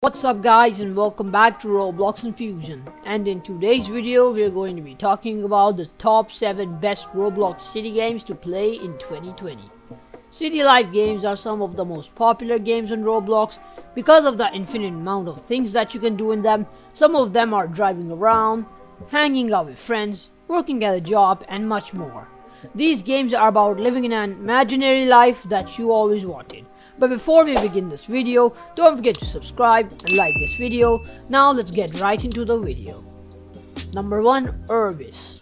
What's up guys, and welcome back to Roblox Infusion. And in today's video we are going to be talking about the top 7 best Roblox city games to play in 2020. City life games are some of the most popular games on Roblox because of the infinite amount of things that you can do in them. Some of them are driving around, hanging out with friends, working at a job, and much more. These games are about living in an imaginary life that you always wanted. But before we begin this video, don't forget to subscribe and like this video. Now let's get right into the video. Number 1. Urbis.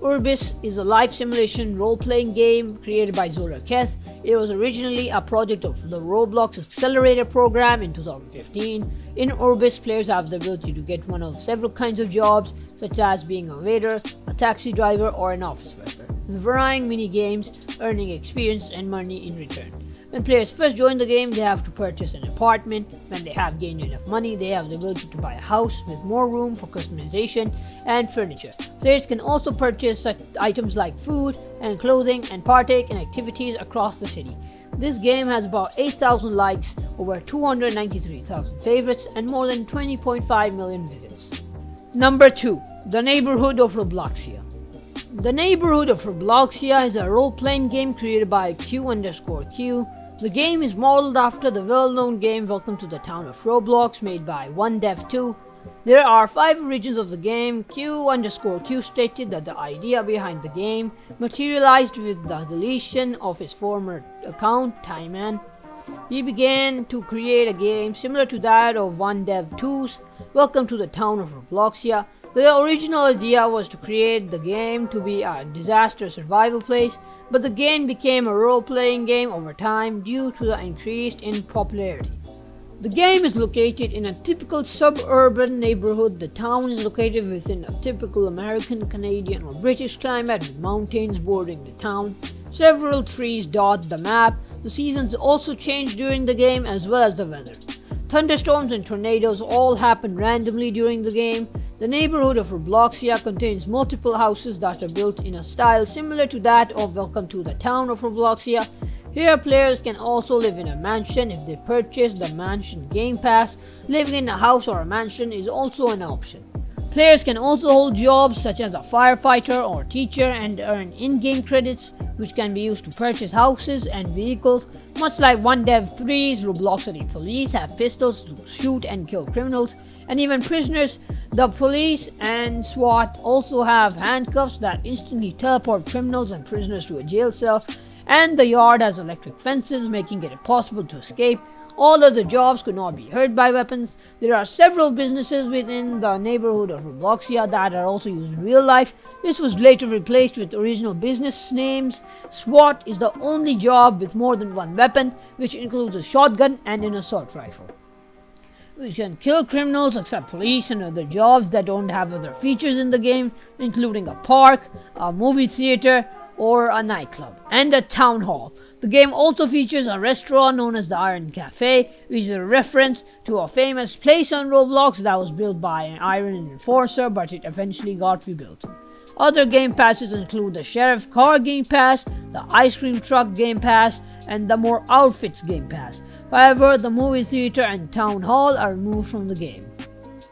Urbis is a life simulation role-playing game created by Zora Keth. It was originally a project of the Roblox Accelerator program in 2015. In Urbis, players have the ability to get one of several kinds of jobs, such as being a waiter, a taxi driver, or an office worker, with varying mini-games, earning experience and money in return. When players first join the game, they have to purchase an apartment. When they have gained enough money, they have the ability to buy a house with more room for customization and furniture. Players can also purchase such items like food and clothing and partake in activities across the city. This game has about 8,000 likes, over 293,000 favorites, and more than 20.5 million visits. Number 2. The Neighbourhood of Robloxia. The Neighbourhood of Robloxia is a role-playing game created by Q_Q. The game is modeled after the well-known game Welcome to the Town of Roblox, made by OneDev2. There are 5 origins of the game. Q_Q stated that the idea behind the game materialized with the deletion of his former account, Timeman. He began to create a game similar to that of OneDev2's Welcome to the Town of Robloxia. The original idea was to create the game to be a disaster survival place, but the game became a role-playing game over time due to the increase in popularity. The game is located in a typical suburban neighborhood. The town is located within a typical American, Canadian, or British climate, with mountains bordering the town. Several trees dot the map. The seasons also change during the game, as well as the weather. Thunderstorms and tornadoes all happen randomly during the game. The Neighbourhood of Robloxia contains multiple houses that are built in a style similar to that of Welcome to the Town of Robloxia. Here, players can also live in a mansion if they purchase the Mansion Game Pass. Living in a house or a mansion is also an option. Players can also hold jobs such as a firefighter or teacher and earn in-game credits, which can be used to purchase houses and vehicles. Much like OneDev3's Roblox City Police have pistols to shoot and kill criminals, and even prisoners. The police and SWAT also have handcuffs that instantly teleport criminals and prisoners to a jail cell, and the yard has electric fences, making it impossible to escape. All other jobs could not be hurt by weapons. There are several businesses within the Neighbourhood of Robloxia that are also used in real life. This was later replaced with original business names. SWAT is the only job with more than one weapon, which includes a shotgun and an assault rifle. We can kill criminals except police and other jobs that don't have other features in the game, including a park, a movie theater, or a nightclub, and a town hall. The game also features a restaurant known as the Iron Cafe, which is a reference to a famous place on Roblox that was built by an iron enforcer, but it eventually got rebuilt. Other game passes include the Sheriff Car Game Pass, the Ice Cream Truck Game Pass, and the More Outfits Game Pass. However, the movie theater and town hall are removed from the game.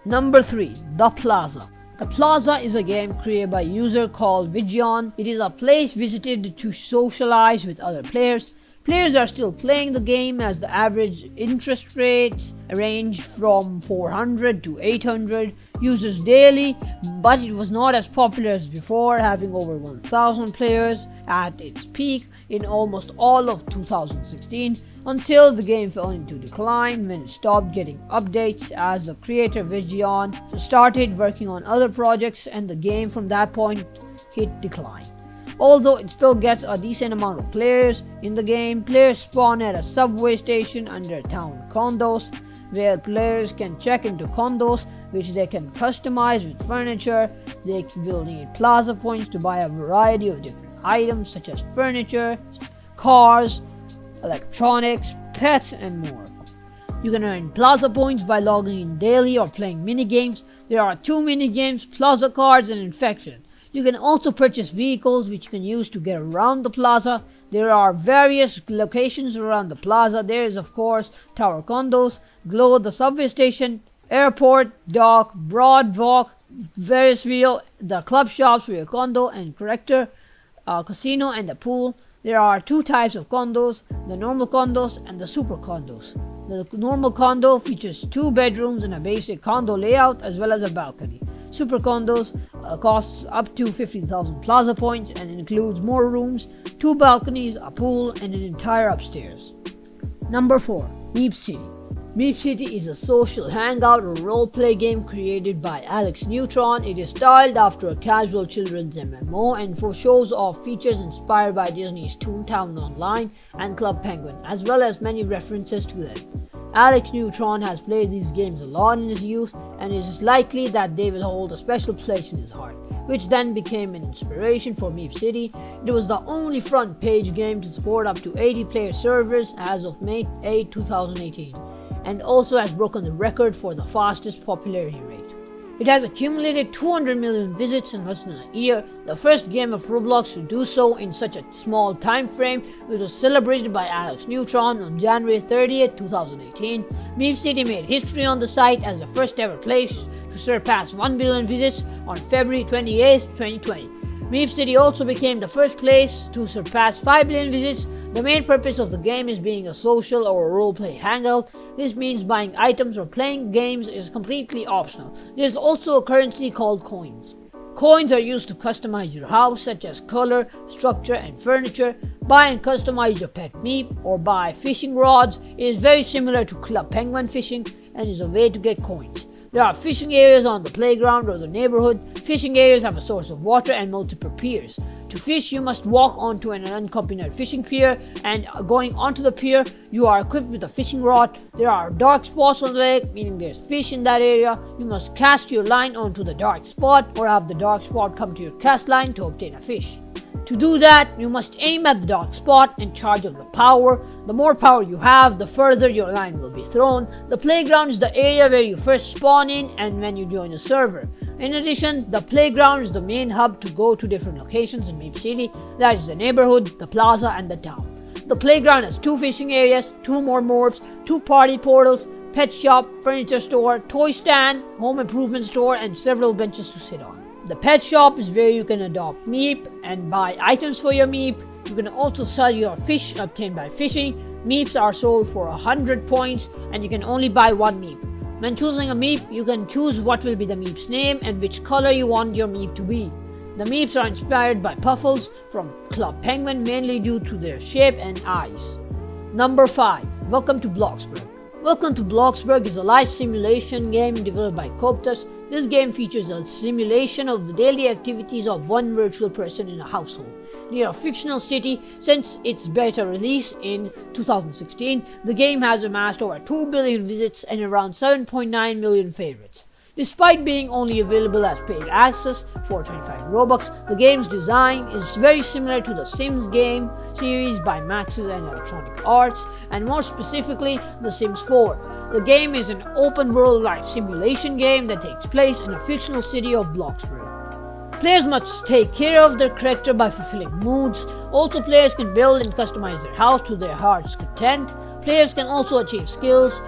Number 3. The Plaza. The Plaza is a game created by a user called Vigion. It is a place visited to socialize with other players. Players are still playing the game as the average interest rates range from 400 to 800 users daily, but it was not as popular as before, having over 1,000 players at its peak in almost all of 2016, until the game fell into decline when it stopped getting updates as the creator Vigion started working on other projects, and the game from that point hit decline. Although it still gets a decent amount of players in the game, players spawn at a subway station under town condos, where players can check into condos which they can customize with furniture. They will need plaza points to buy a variety of different items such as furniture, cars, electronics, pets, and more. You can earn plaza points by logging in daily or playing minigames. There are 2 minigames, plaza cards and infection. You can also purchase vehicles which you can use to get around the plaza. There are various locations around the plaza. There is, of course, Tower Condos, Glow, the subway station, airport, dock, Broadwalk, Ferrisville, the club shops for your condo and corrector, casino and the pool. There are two types of condos, the normal condos and the super condos. The normal condo features 2 bedrooms and a basic condo layout as well as a balcony. Super condos costs up to 15,000 plaza points and includes more rooms, 2 balconies, a pool, and an entire upstairs. Number 4. Meep City. Meep City is a social hangout or roleplay game created by Alex Neutron. It is styled after a casual children's MMO and shows off features inspired by Disney's Toontown Online and Club Penguin, as well as many references to them. Alex Neutron has played these games a lot in his youth, and it is likely that they will hold a special place in his heart, which then became an inspiration for Meep City. It was the only front-page game to support up to 80-player servers as of May 8, 2018, and also has broken the record for the fastest popularity rate. It has accumulated 200 million visits in less than a year, the first game of Roblox to do so in such a small time frame, which was celebrated by Alex Neutron on January 30th, 2018. Meep City made history on the site as the first ever place to surpass 1 billion visits on February 28th, 2020. Meep City also became the first place to surpass 5 billion visits. The main purpose of the game is being a social or a roleplay hangout. This means buying items or playing games is completely optional. There is also a currency called coins. Coins are used to customize your house, such as color, structure, and furniture. Buy and customize your pet Meep or buy fishing rods. It is very similar to Club Penguin fishing and is a way to get coins. There are fishing areas on the playground or the neighborhood. Fishing areas have a source of water and multiple piers. To fish, you must walk onto an unaccompanied fishing pier, and going onto the pier, you are equipped with a fishing rod. There are dark spots on the lake, meaning there's fish in that area. You must cast your line onto the dark spot or have the dark spot come to your cast line to obtain a fish. To do that, you must aim at the dark spot and charge up the power. The more power you have, the further your line will be thrown. The playground is the area where you first spawn in and when you join a server. In addition, the playground is the main hub to go to different locations in Meep City, that is the neighborhood, the plaza, and the town. The playground has 2 fishing areas, 2 more morphs, 2 party portals, pet shop, furniture store, toy stand, home improvement store, and several benches to sit on. The pet shop is where you can adopt Meep and buy items for your Meep. You can also sell your fish obtained by fishing. Meeps are sold for 100 points and you can only buy 1 Meep. When choosing a Meep, you can choose what will be the Meep's name and which color you want your Meep to be. The Meeps are inspired by Puffles from Club Penguin mainly due to their shape and eyes. Number 5. Welcome to Bloxburg. Welcome to Bloxburg is a life simulation game developed by Coptus. This game features a simulation of the daily activities of one virtual person in a household. Near a fictional city, since its beta release in 2016, the game has amassed over 2 billion visits and around 7.9 million favorites. Despite being only available as paid access for 25 Robux, the game's design is very similar to the Sims game series by Maxis and Electronic Arts, and more specifically, The Sims 4. The game is an open-world life simulation game that takes place in a fictional city of Bloxburg. Players must take care of their character by fulfilling moods. Also, players can build and customize their house to their heart's content. Players can also achieve skills,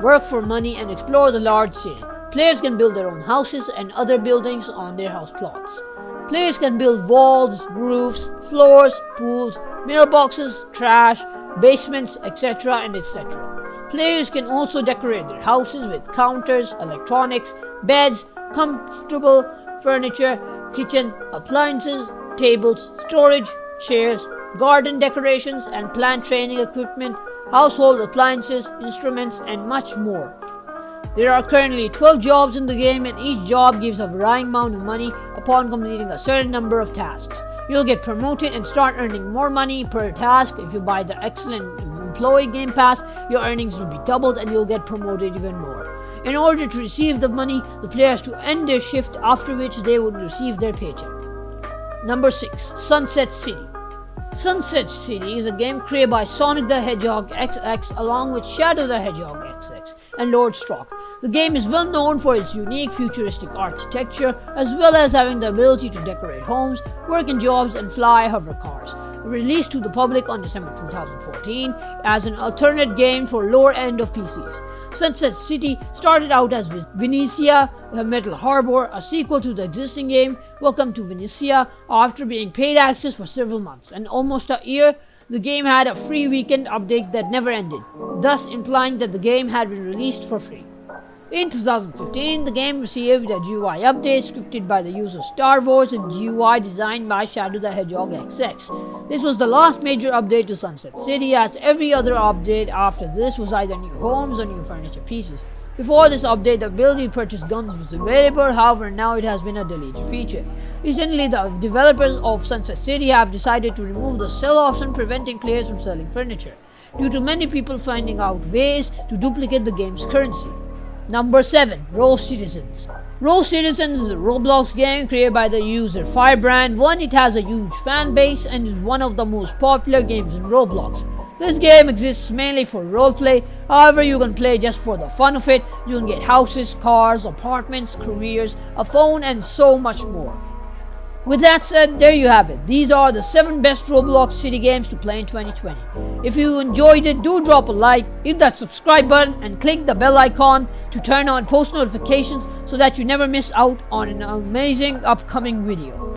work for money, and explore the large city. Players can build their own houses and other buildings on their house plots. Players can build walls, roofs, floors, pools, mailboxes, trash, basements, etc. and etc. Players can also decorate their houses with counters, electronics, beds, comfortable furniture, kitchen, appliances, tables, storage, chairs, garden decorations, and plant training equipment, household appliances, instruments, and much more. There are currently 12 jobs in the game, and each job gives a varying amount of money upon completing a certain number of tasks. You'll get promoted and start earning more money per task. If you buy the excellent employee game pass, your earnings will be doubled and you'll get promoted even more. In order to receive the money, the player has to end their shift, after which they would receive their paycheck. Number 6. Sunset City. Sunset City is a game created by Sonic the Hedgehog XX along with Shadow the Hedgehog XX and Lord Strock. The game is well known for its unique futuristic architecture as well as having the ability to decorate homes, work in jobs, and fly hover cars. released to the public on December 2014 as an alternate game for lower end of PCs. Sunset City started out as Venetia Metal Harbor, a sequel to the existing game Welcome to Venetia, after being paid access for several months, and almost a year. The game had a free weekend update that never ended, thus implying that the game had been released for free. In 2015, the game received a GUI update scripted by the user Star Wars and GUI designed by Shadow the Hedgehog XX. This was the last major update to Sunset City, as every other update after this was either new homes or new furniture pieces. Before this update, the ability to purchase guns was available, however now it has been a deleted feature. Recently, the developers of Sunset City have decided to remove the sell option, preventing players from selling furniture, due to many people finding out ways to duplicate the game's currency. Number 7. Rocitizens. Rocitizens is a Roblox game created by the user Firebrand. It has a huge fan base and is one of the most popular games in Roblox. This game exists mainly for roleplay, however you can play just for the fun of it. You can get houses, cars, apartments, careers, a phone, and so much more. With that said, there you have it. These are the 7 best Roblox city games to play in 2020. If you enjoyed it, do drop a like, hit that subscribe button, and click the bell icon to turn on post notifications so that you never miss out on an amazing upcoming video.